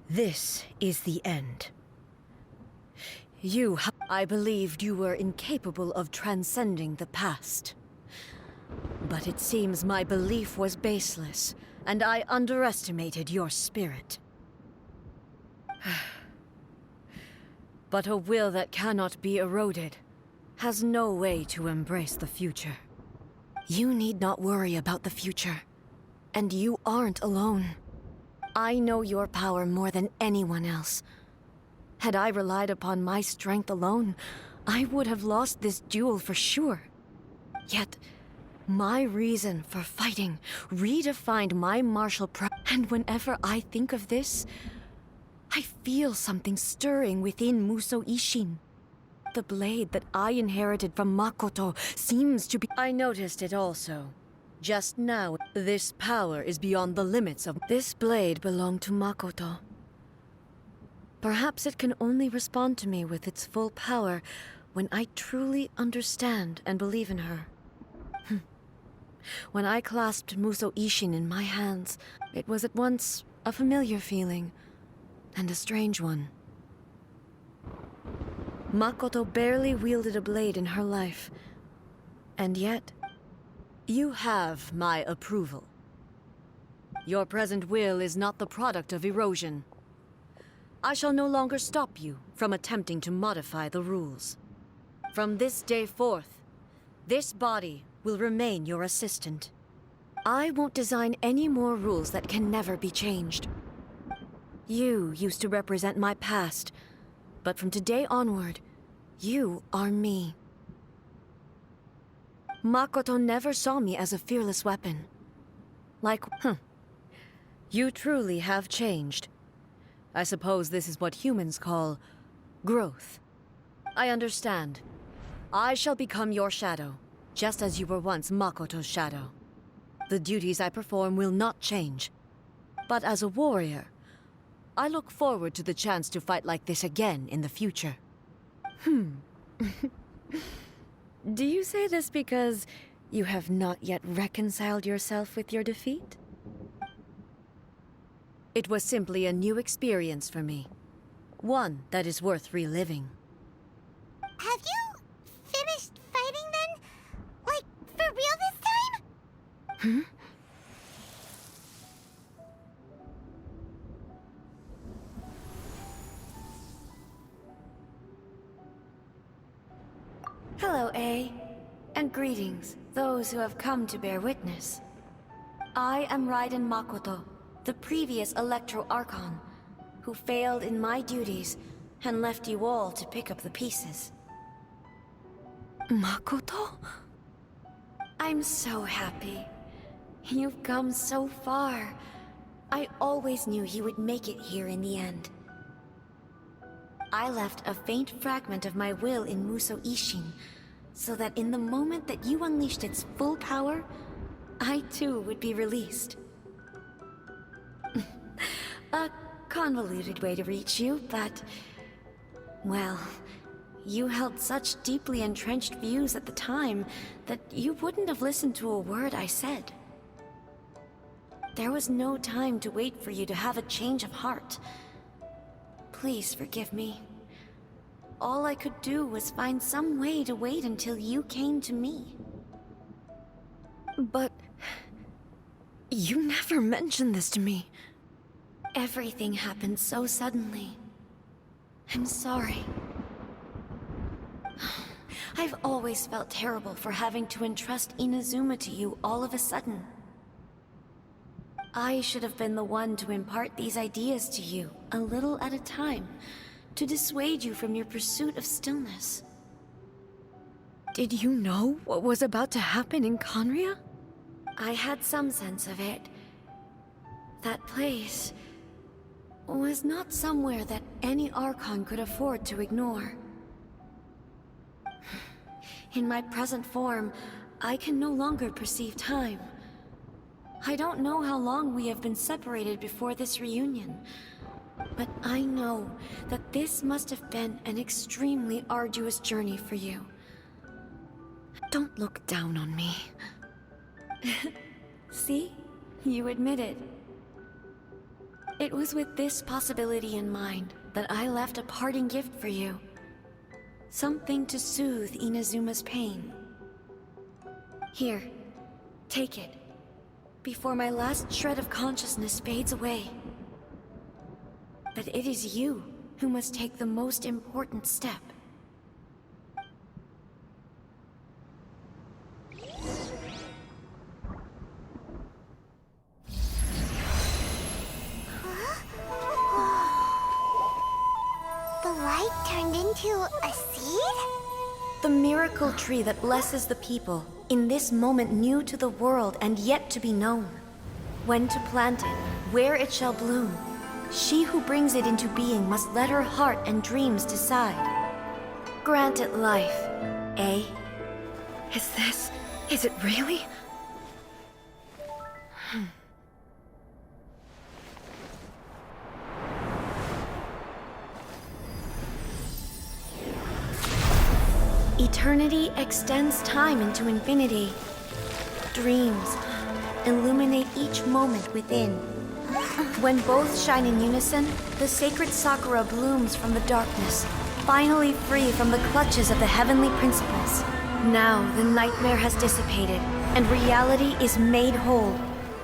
This is the end. I believed you were incapable of transcending the past. But it seems my belief was baseless, and I underestimated your spirit. But a will that cannot be eroded has no way to embrace the future. You need not worry about the future, and you aren't alone. I know your power more than anyone else. Had I relied upon my strength alone, I would have lost this duel for sure. Yet, my reason for fighting redefined my martial prowess, and whenever I think of this, I feel something stirring within Musou Ishin. The blade that I inherited from Makoto seems to be... I noticed it also. Just now, this power is beyond the limits of... This blade belonged to Makoto. Perhaps it can only respond to me with its full power when I truly understand and believe in her. When I clasped Musou Ishin in my hands, it was at once a familiar feeling and a strange one. Makoto barely wielded a blade in her life, and yet, you have my approval. Your present will is not the product of erosion. I shall no longer stop you from attempting to modify the rules. From this day forth, this body will remain your assistant. I won't design any more rules that can never be changed. You used to represent my past, but from today onward, you are me. Makoto never saw me as a fearless weapon. You truly have changed. I suppose this is what humans call growth. I understand. I shall become your shadow, just as you were once Makoto's shadow. The duties I perform will not change. But as a warrior, I look forward to the chance to fight like this again in the future. Do you say this because you have not yet reconciled yourself with your defeat? It was simply a new experience for me. One that is worth reliving. Have you finished fighting then? Like, for real this time? Hello, A. And greetings, those who have come to bear witness. I am Raiden Makoto, the previous Electro Archon, who failed in my duties and left you all to pick up the pieces. Makoto? I'm so happy. You've come so far. I always knew you would make it here in the end. I left a faint fragment of my will in Musou Ishin, so that in the moment that you unleashed its full power, I too would be released. A convoluted way to reach you, but... well, you held such deeply entrenched views at the time that you wouldn't have listened to a word I said. There was no time to wait for you to have a change of heart. Please forgive me. All I could do was find some way to wait until you came to me. But... you never mentioned this to me. Everything happened so suddenly. I'm sorry. I've always felt terrible for having to entrust Inazuma to you all of a sudden. I should have been the one to impart these ideas to you, a little at a time, to dissuade you from your pursuit of stillness. Did you know what was about to happen in Conria? I had some sense of it. That place was not somewhere that any Archon could afford to ignore. In my present form, I can no longer perceive time. I don't know how long we have been separated before this reunion, but I know that this must have been an extremely arduous journey for you. Don't look down on me. See? You admit it. It was with this possibility in mind that I left a parting gift for you. Something to soothe Inazuma's pain. Here, take it, before my last shred of consciousness fades away. But it is you who must take the most important step. The light turned into a seed? The miracle tree that blesses the people, in this moment new to the world and yet to be known. When to plant it, where it shall bloom. She who brings it into being must let her heart and dreams decide. Grant it life, eh? Is it really? Eternity extends time into infinity. Dreams illuminate each moment within. When both shine in unison, the sacred Sakura blooms from the darkness, finally free from the clutches of the heavenly principles. Now the nightmare has dissipated, and reality is made whole.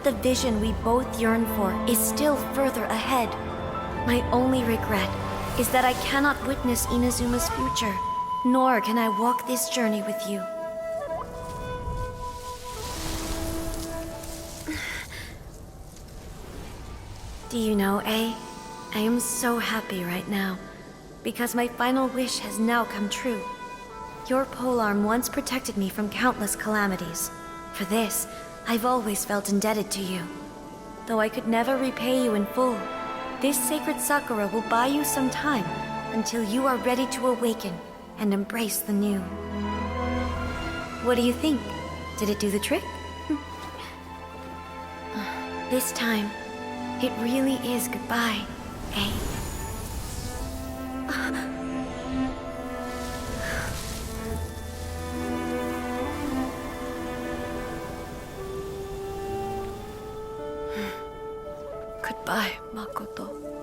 The vision we both yearn for is still further ahead. My only regret is that I cannot witness Inazuma's future, nor can I walk this journey with you. Do you know, A? I am so happy right now, because my final wish has now come true. Your polearm once protected me from countless calamities. For this, I've always felt indebted to you. Though I could never repay you in full, this sacred Sakura will buy you some time until you are ready to awaken and embrace the new. What do you think? Did it do the trick? This time, it really is goodbye, eh? Goodbye, Makoto.